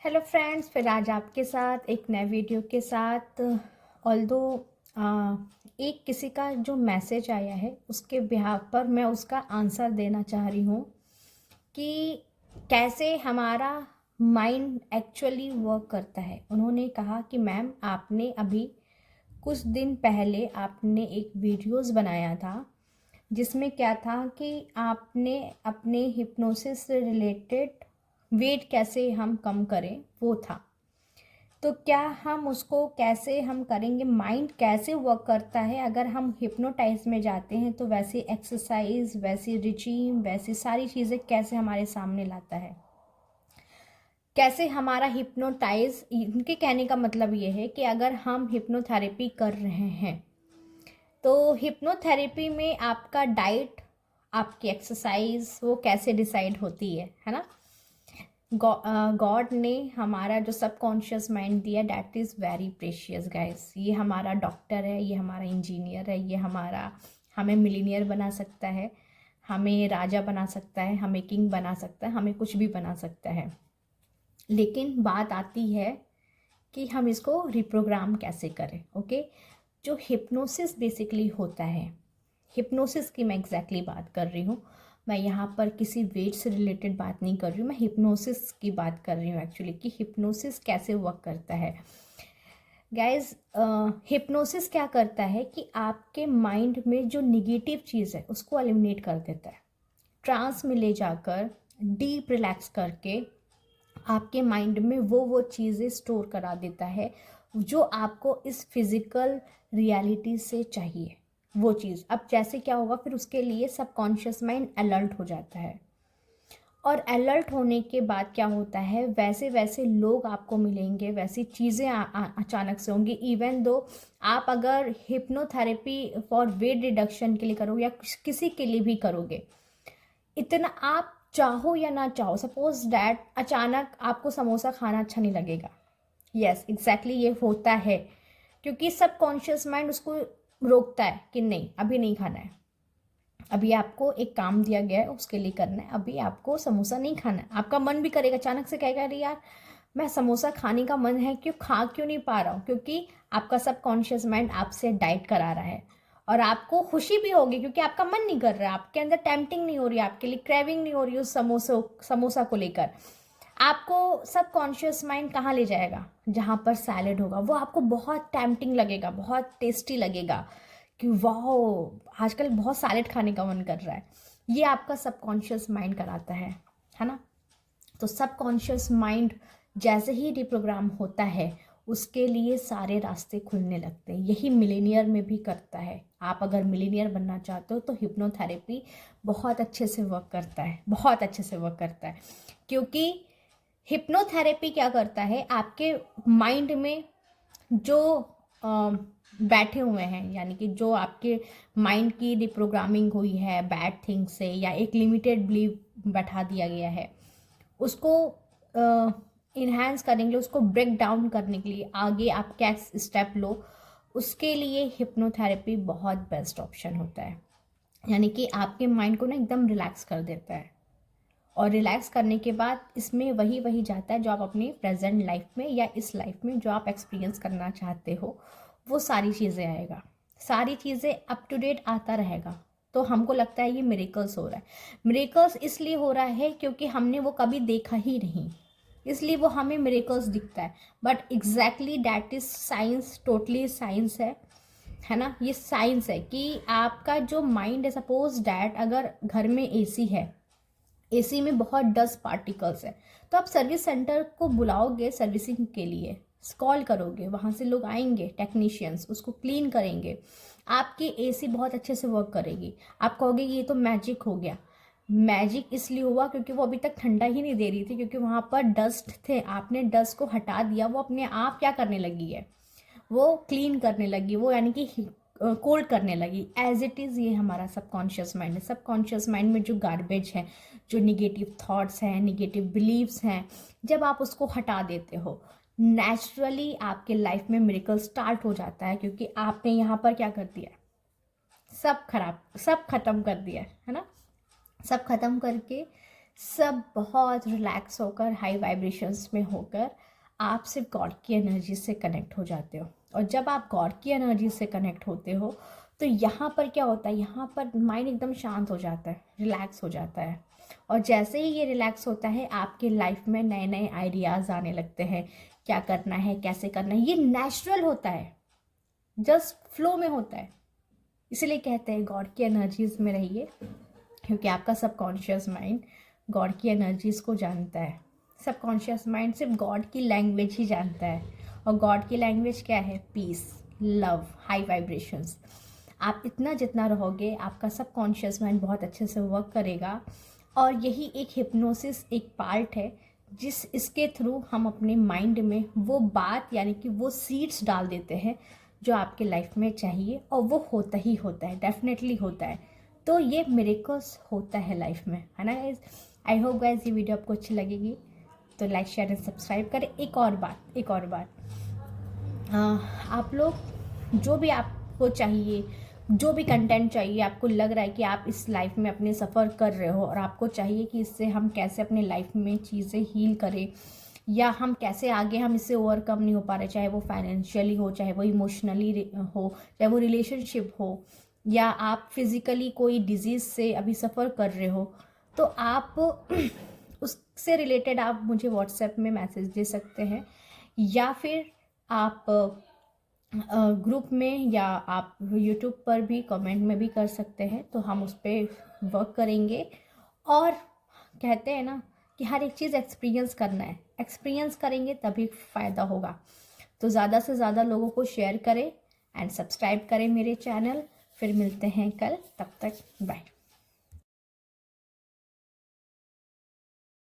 Hello friends, फिर आज आपके साथ एक नए वीडियो के साथ ऑल्दो एक किसी का जो मैसेज आया है उसके बिहाफ पर मैं उसका आंसर देना चाह रही हूँ कि कैसे हमारा माइंड एक्चुअली वर्क करता है। उन्होंने कहा कि मैम, आपने अभी कुछ दिन पहले आपने एक वीडियोस बनाया था जिसमें क्या था कि आपने अपने हिप्नोसिस से रिलेटेड वेट कैसे हम कम करें वो था। तो क्या हम उसको कैसे हम करेंगे, माइंड कैसे वर्क करता है अगर हम हिप्नोटाइज में जाते हैं, तो वैसी एक्सरसाइज, वैसी रिजीम, वैसी सारी चीज़ें कैसे हमारे सामने लाता है, कैसे हमारा हिप्नोटाइज। इनके कहने का मतलब ये है कि अगर हम हिप्नोथेरेपी कर रहे हैं तो हिप्नोथेरेपी में आपका डाइट, आपकी एक्सरसाइज वो कैसे डिसाइड होती है ना। गॉड ने हमारा जो सबकॉन्शियस माइंड दिया, that is very precious guys. ये हमारा डॉक्टर है, ये हमारा इंजीनियर है, ये हमें मिलीनियर बना सकता है, हमें राजा बना सकता है, हमें किंग बना सकता है, हमें कुछ भी बना सकता है। लेकिन बात आती है कि हम इसको रिप्रोग्राम कैसे करें। ओके, जो हिप्नोसिस बेसिकली होता है, हिप्नोसिस की मैं एग्जैक्टली बात कर रही हूँ। मैं यहाँ पर किसी वेट से रिलेटेड बात नहीं कर रही हूँ, मैं हिप्नोसिस की बात कर रही हूँ एक्चुअली, कि हिप्नोसिस कैसे वर्क करता है। गाइज, हिप्नोसिस क्या करता है कि आपके माइंड में जो निगेटिव चीज़ है उसको एलिमिनेट कर देता है। ट्रांस में ले जाकर डीप रिलैक्स करके आपके माइंड में वो चीज़ें स्टोर करा देता है जो आपको इस फिज़िकल रियलिटी से चाहिए वो चीज़। अब जैसे क्या होगा, फिर उसके लिए सबकॉन्शियस माइंड अलर्ट हो जाता है, और अलर्ट होने के बाद क्या होता है, वैसे वैसे लोग आपको मिलेंगे, वैसी चीज़ें अचानक से होंगी। इवन दो आप अगर हिप्नोथेरेपी फॉर वेट रिडक्शन के लिए करोगे या किसी के लिए भी करोगे, इतना आप चाहो या ना चाहो, सपोज डैट अचानक आपको समोसा खाना अच्छा नहीं लगेगा। यस, एग्जैक्टली ये होता है, क्योंकि सबकॉन्शियस माइंड उसको रोकता है कि नहीं, अभी नहीं खाना है, अभी आपको एक काम दिया गया है उसके लिए करना है, अभी आपको समोसा नहीं खाना है। आपका मन भी करेगा, अचानक से कहेगा अरे यार मैं समोसा खाने का मन है, क्यों नहीं पा रहा हूँ, क्योंकि आपका सबकॉन्शियस माइंड आपसे डाइट करा रहा है। और आपको खुशी भी होगी क्योंकि आपका मन नहीं कर रहा है, आपके अंदर टेम्पटिंग नहीं हो रही, आपके लिए क्रेविंग नहीं हो रही उस समोसा को लेकर। आपको सबकॉन्शियस माइंड कहाँ ले जाएगा, जहाँ पर सैलेड होगा, वो आपको बहुत टेम्पटिंग लगेगा, बहुत टेस्टी लगेगा कि वाह आजकल बहुत सैलेड खाने का मन कर रहा है। ये आपका सबकॉन्शियस माइंड कराता है ना। तो सबकॉन्शियस माइंड जैसे ही रिप्रोग्राम होता है उसके लिए सारे रास्ते खुलने लगते हैं। यही मिलीनियर में भी करता है। आप अगर मिलीनियर बनना चाहते हो तो हिप्नोथेरेपी बहुत अच्छे से वर्क करता है, बहुत अच्छे से वर्क करता है। क्योंकि हिप्नोथेरेपी क्या करता है, आपके माइंड में जो बैठे हुए हैं, यानी कि जो आपके माइंड की रिप्रोग्रामिंग हुई है बैड थिंग से, या एक लिमिटेड बिलीव बैठा दिया गया है, उसको इन्हांस करने के लिए, उसको ब्रेक डाउन करने के लिए आगे आप क्या स्टेप लो, उसके लिए हिप्नोथेरेपी बहुत बेस्ट ऑप्शन होता है। यानी कि आपके माइंड को ना एकदम रिलैक्स कर देता है, और रिलैक्स करने के बाद इसमें वही जाता है जो आप अपनी प्रेजेंट लाइफ में या इस लाइफ में जो आप एक्सपीरियंस करना चाहते हो, वो सारी चीज़ें आएगा, सारी चीज़ें अप टू डेट आता रहेगा। तो हमको लगता है ये मिरेकल्स हो रहा है। मिरेकल्स इसलिए हो रहा है क्योंकि हमने वो कभी देखा ही नहीं, इसलिए वो हमें मिरेकल्स दिखता है। But exactly that is science, totally science है ना। ये साइंस है कि आपका जो माइंड है, सपोज डैट अगर घर में एसी है, एसी में बहुत डस्ट पार्टिकल्स है, तो आप सर्विस सेंटर को बुलाओगे सर्विसिंग के लिए, कॉल करोगे, वहाँ से लोग आएंगे, टेक्नीशियंस उसको क्लीन करेंगे, आपकी एसी बहुत अच्छे से वर्क करेगी। आप कहोगे ये तो मैजिक हो गया। मैजिक इसलिए हुआ क्योंकि वो अभी तक ठंडा ही नहीं दे रही थी, क्योंकि वहाँ पर डस्ट थे, आपने डस्ट को हटा दिया, वो अपने आप क्या करने लगी है, वो क्लीन करने लगी, वो यानी कि कोल्ड करने लगी। एज इट इज़ ये हमारा सबकॉन्शियस माइंड है। सबकॉन्शियस माइंड में जो गार्बेज है, जो निगेटिव थॉट्स हैं, निगेटिव बिलीव्स हैं, जब आप उसको हटा देते हो, नेचुरली आपके लाइफ में मिरेकल स्टार्ट हो जाता है। क्योंकि आपने यहाँ पर क्या कर दिया, सब खत्म कर दिया है ना। सब खत्म करके सब बहुत रिलैक्स होकर, हाई वाइब्रेशंस में होकर आप सिर्फ गॉड की एनर्जी से कनेक्ट हो जाते हो। और जब आप गॉड की एनर्जी से कनेक्ट होते हो तो यहाँ पर क्या होता है, यहाँ पर माइंड एकदम शांत हो जाता है, रिलैक्स हो जाता है। और जैसे ही ये रिलैक्स होता है आपके लाइफ में नए नए आइडियाज़ आने लगते हैं, क्या करना है, कैसे करना है। ये नेचुरल होता है, जस्ट फ्लो में होता है। इसलिए कहते हैं गॉड की एनर्जीज में रहिए, क्योंकि आपका सबकॉन्शियस माइंड गॉड की एनर्जीज को जानता है। सबकॉन्शियस माइंड सिर्फ गॉड की लैंग्वेज ही जानता है, और गॉड की लैंग्वेज क्या है? Peace, love, high vibrations. आप इतना जितना रहोगे आपका सबकॉन्शियस माइंड बहुत अच्छे से वर्क करेगा। और यही एक हिप्नोसिस एक पार्ट है इसके थ्रू हम अपने माइंड में वो बात यानी कि वो सीड्स डाल देते हैं जो आपके लाइफ में चाहिए, और वो होता ही होता है, डेफिनेटली होता है। तो ये मिरेकल्स होता है लाइफ में, है ना गाइज। आई होप गाइज ये वीडियो आपको अच्छी लगेगी, तो लाइक शेयर एंड सब्सक्राइब करें। एक और बात, आप लोग जो भी आपको चाहिए, जो भी कंटेंट चाहिए, आपको लग रहा है कि आप इस लाइफ में अपने सफ़र कर रहे हो और आपको चाहिए कि इससे हम कैसे अपने लाइफ में चीज़ें हील करें, या हम कैसे आगे हम इससे ओवरकम नहीं हो पा रहे, चाहे वो फाइनेंशियली हो, चाहे वो इमोशनली हो, चाहे वो रिलेशनशिप हो, या आप फिज़िकली कोई डिजीज़ से अभी सफ़र कर रहे हो, तो आप उससे रिलेटेड आप मुझे व्हाट्सएप में मैसेज दे सकते हैं, या फिर आप ग्रुप में, या आप यूट्यूब पर भी कमेंट में भी कर सकते हैं। तो हम उस पर वर्क करेंगे। और कहते हैं ना कि हर एक चीज़ एक्सपीरियंस करना है, एक्सपीरियंस करेंगे तभी फ़ायदा होगा। तो ज़्यादा से ज़्यादा लोगों को शेयर करें एंड सब्सक्राइब करें मेरे चैनल। फिर मिलते हैं कल, तब तक बाय।